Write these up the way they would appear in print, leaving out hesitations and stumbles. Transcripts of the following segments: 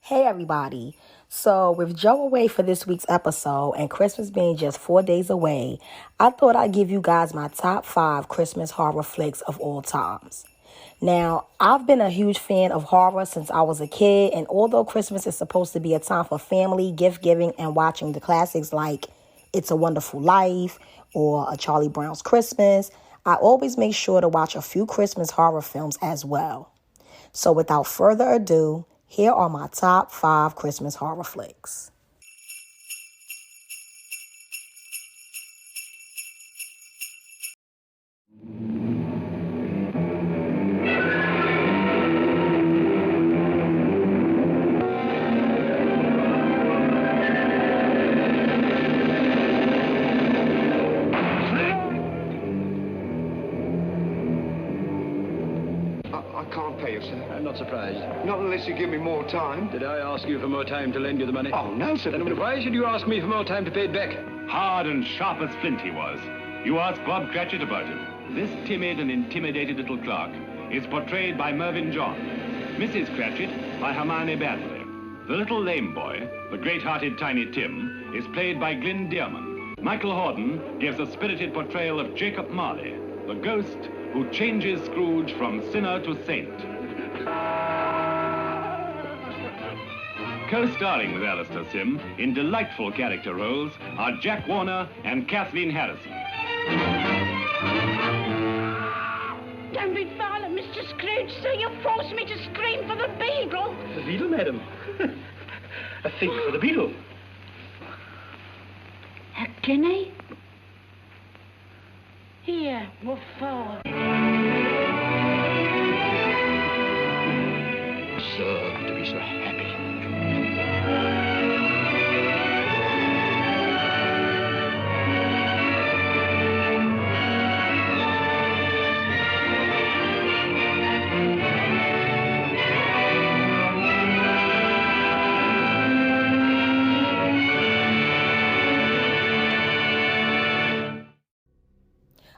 Hey everybody. So with Joe away for this week's episode and Christmas being just 4 days away, I thought I'd give you guys my top 5 Christmas horror flicks of all times. Now, I've been a huge fan of horror since I was a kid, and although Christmas is supposed to be a time for family, gift giving, and watching the classics like It's a Wonderful Life or A Charlie Brown's Christmas, I always make sure to watch a few Christmas horror films as well. So without further ado, here are my top 5 Christmas horror flicks. I can't pay you, sir. I'm not surprised. Not unless you give me more time. Did I ask you for more time to lend you the money? Oh, no, sir. Then why should you ask me for more time to pay it back? Hard and sharp as flint he was. You ask Bob Cratchit about him. This timid and intimidated little clerk is portrayed by Mervyn John. Mrs. Cratchit by Hermione Baddeley. The little lame boy, the great-hearted Tiny Tim, is played by Glyn Dearman. Michael Hordern gives a spirited portrayal of Jacob Marley, the ghost who changes Scrooge from sinner to saint. Co-starring with Alistair Sim in delightful character roles are Jack Warner and Kathleen Harrison. Don't be violent, Mr. Scrooge, sir. You forced me to scream for the beadle. The beadle, madam? A fig for the beadle. A guinea? Here, what for? Absurd to be so happy.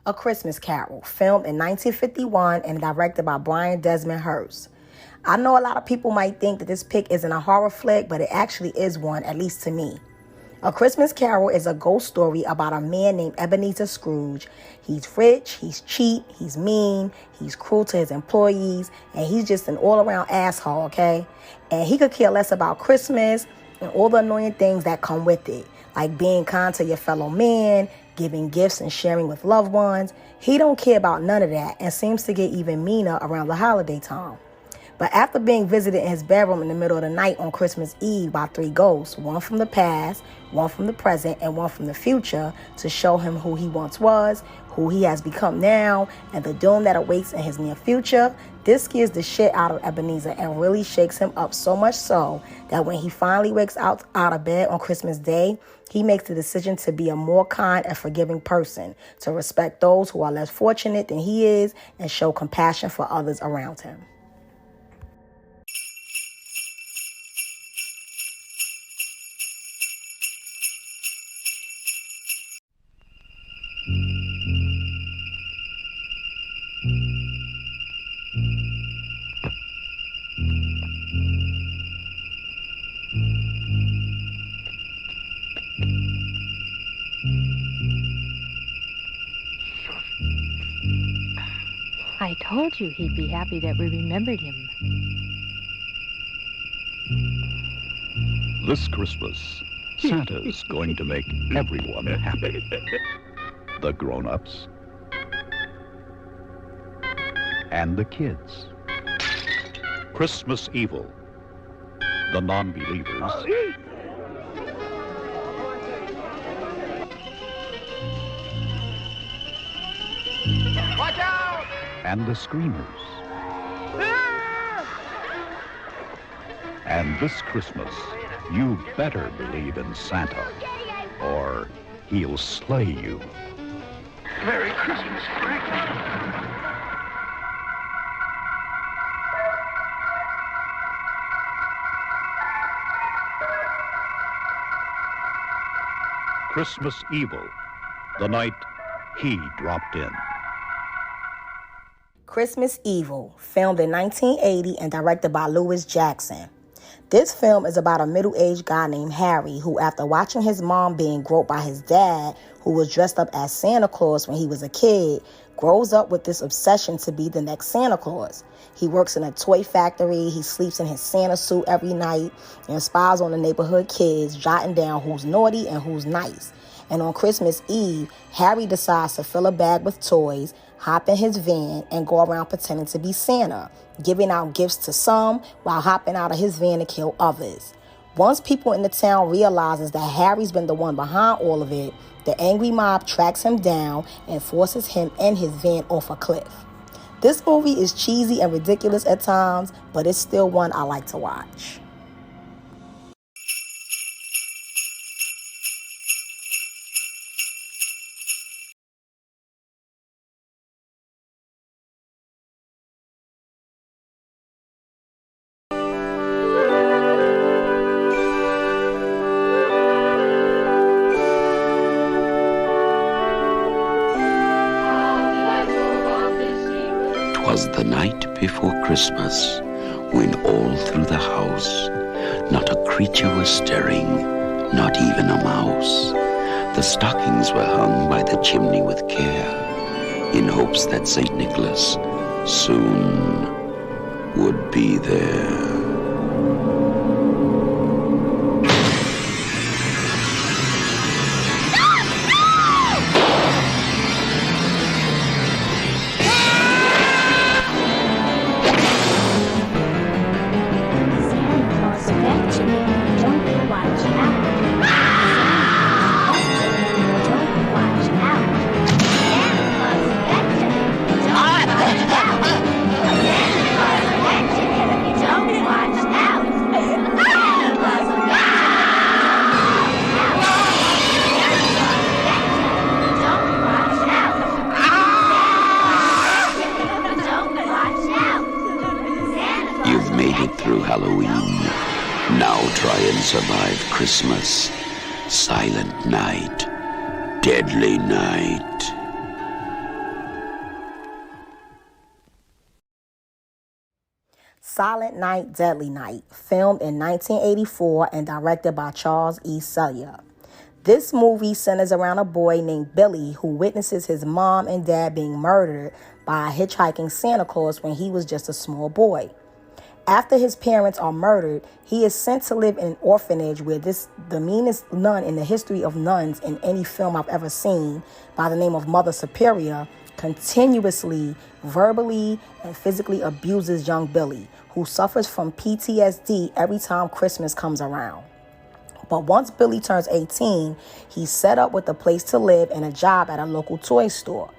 A Christmas Carol, filmed in 1951 and directed by Brian Desmond Hurst. I know a lot of people might think that this pick isn't a horror flick, but it actually is one, at least to me. A Christmas Carol is a ghost story about a man named Ebenezer Scrooge. He's rich, he's cheap, he's mean, he's cruel to his employees, and he's just an all-around asshole, okay? And he could care less about Christmas and all the annoying things that come with it, like being kind to your fellow man, giving gifts and sharing with loved ones. He don't care about none of that and seems to get even meaner around the holiday time. But after being visited in his bedroom in the middle of the night on Christmas Eve by 3 ghosts, one from the past, one from the present, and one from the future, to show him who he once was, who he has become now, and the doom that awaits in his near future, this scares the shit out of Ebenezer and really shakes him up, so much so that when he finally wakes out of bed on Christmas Day, he makes the decision to be a more kind and forgiving person, to respect those who are less fortunate than he is, and show compassion for others around him. I told you he'd be happy that we remembered him. This Christmas, Santa's going to make everyone happy. The grown-ups and the kids. Christmas evil, the non-believers Watch out! and the screamers. And this Christmas, you better believe in Santa, or he'll slay you. Merry Christmas, Frank. Christmas evil, the night he dropped in. Christmas Evil, filmed in 1980 and directed by Lewis Jackson. This film is about a middle-aged guy named Harry who, after watching his mom being groped by his dad, who was dressed up as Santa Claus when he was a kid, grows up with this obsession to be the next Santa Claus. He works in a toy factory, he sleeps in his Santa suit every night, and spies on the neighborhood kids, jotting down who's naughty and who's nice. And on Christmas Eve, Harry decides to fill a bag with toys, hop in his van, and go around pretending to be Santa, giving out gifts to some while hopping out of his van to kill others. Once people in the town realizes that Harry's been the one behind all of it, the angry mob tracks him down and forces him and his van off a cliff. This movie is cheesy and ridiculous at times, but it's still one I like to watch. Was the night before Christmas, when all through the house not a creature was stirring, not even a mouse. The stockings were hung by the chimney with care, in hopes that St. Nicholas soon would be there. You've made it through Halloween. Now try and survive Christmas. Silent night. Deadly night. Silent Night, Deadly Night, filmed in 1984 and directed by Charles E. Sellier. This movie centers around a boy named Billy who witnesses his mom and dad being murdered by a hitchhiking Santa Claus when he was just a small boy. After his parents are murdered, he is sent to live in an orphanage where the meanest nun in the history of nuns in any film I've ever seen, by the name of Mother Superior, continuously, verbally, and physically abuses young Billy, who suffers from PTSD every time Christmas comes around. But once Billy turns 18, he's set up with a place to live and a job at a local toy store.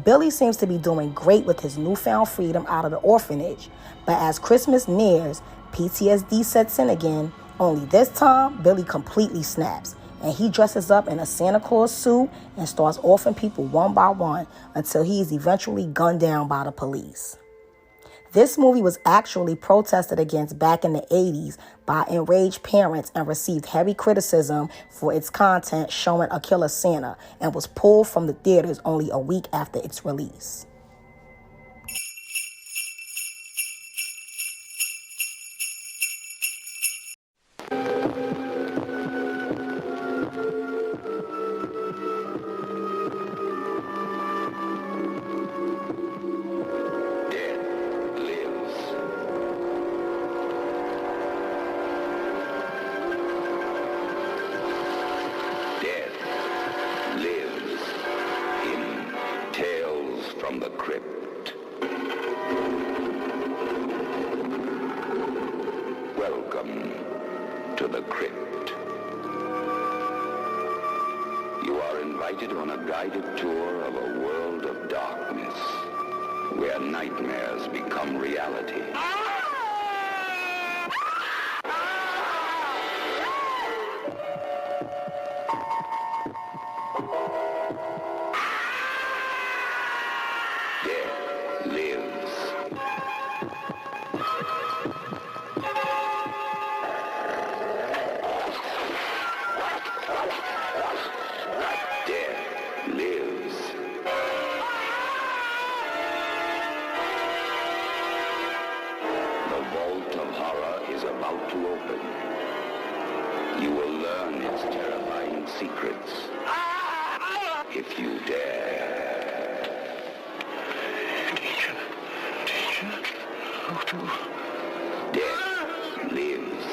Billy seems to be doing great with his newfound freedom out of the orphanage, but as Christmas nears, PTSD sets in again, only this time, Billy completely snaps, and he dresses up in a Santa Claus suit and starts offing people one by one until he is eventually gunned down by the police. This movie was actually protested against back in the 80s by enraged parents and received heavy criticism for its content showing a killer Santa, and was pulled from the theaters only a week after its release. From the crypt. Welcome to the crypt. You are invited on a guided tour of a world of darkness, where nightmares become reality. open. You will learn its terrifying secrets. If you dare. Teacher, how to... Death lives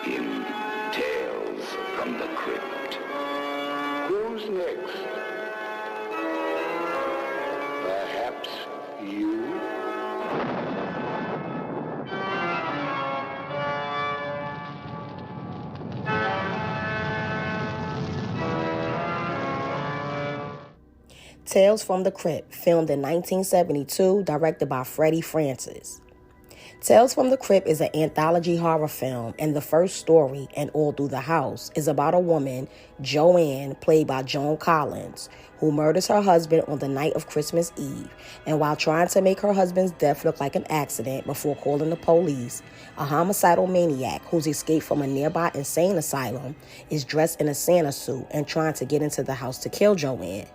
in Tales from the Crypt. Who's next? Perhaps you? Tales from the Crypt, filmed in 1972, directed by Freddie Francis. Tales from the Crypt is an anthology horror film, and the first story, and all through the house, is about a woman, Joanne, played by Joan Collins, who murders her husband on the night of Christmas Eve, and while trying to make her husband's death look like an accident before calling the police, a homicidal maniac who's escaped from a nearby insane asylum is dressed in a Santa suit and trying to get into the house to kill Joanne.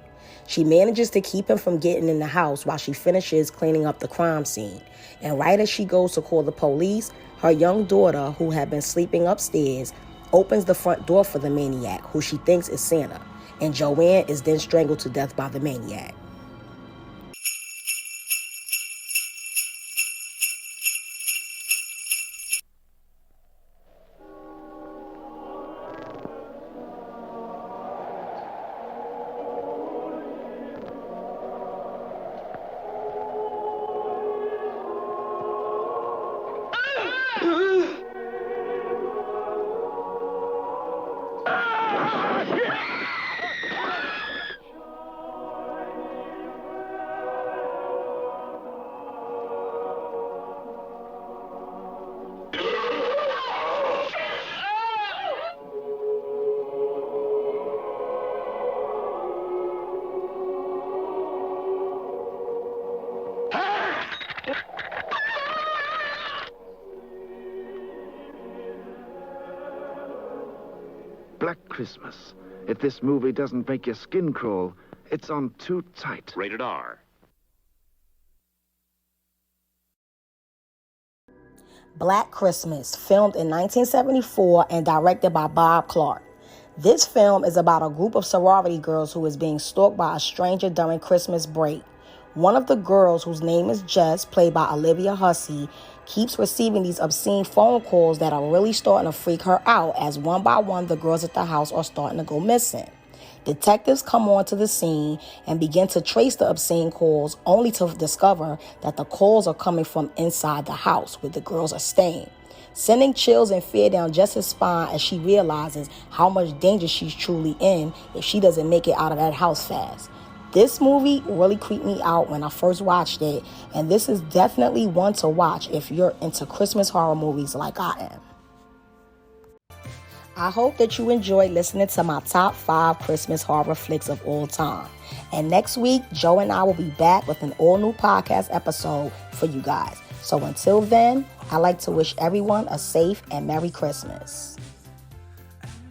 She manages to keep him from getting in the house while she finishes cleaning up the crime scene. And right as she goes to call the police, her young daughter, who had been sleeping upstairs, opens the front door for the maniac, who she thinks is Santa. And Joanne is then strangled to death by the maniac. Black Christmas. If this movie doesn't make your skin crawl, it's on too tight. Rated R. Black Christmas, filmed in 1974 and directed by Bob Clark. This film is about a group of sorority girls who is being stalked by a stranger during Christmas break. One of the girls, whose name is Jess, played by Olivia Hussey, keeps receiving these obscene phone calls that are really starting to freak her out as one by one the girls at the house are starting to go missing. Detectives come onto the scene and begin to trace the obscene calls, only to discover that the calls are coming from inside the house where the girls are staying, sending chills and fear down Jess's spine as she realizes how much danger she's truly in if she doesn't make it out of that house fast. This movie really creeped me out when I first watched it, and this is definitely one to watch if you're into Christmas horror movies like I am. I hope that you enjoyed listening to my top 5 Christmas horror flicks of all time. And next week, Joe and I will be back with an all-new podcast episode for you guys. So until then, I'd like to wish everyone a safe and Merry Christmas.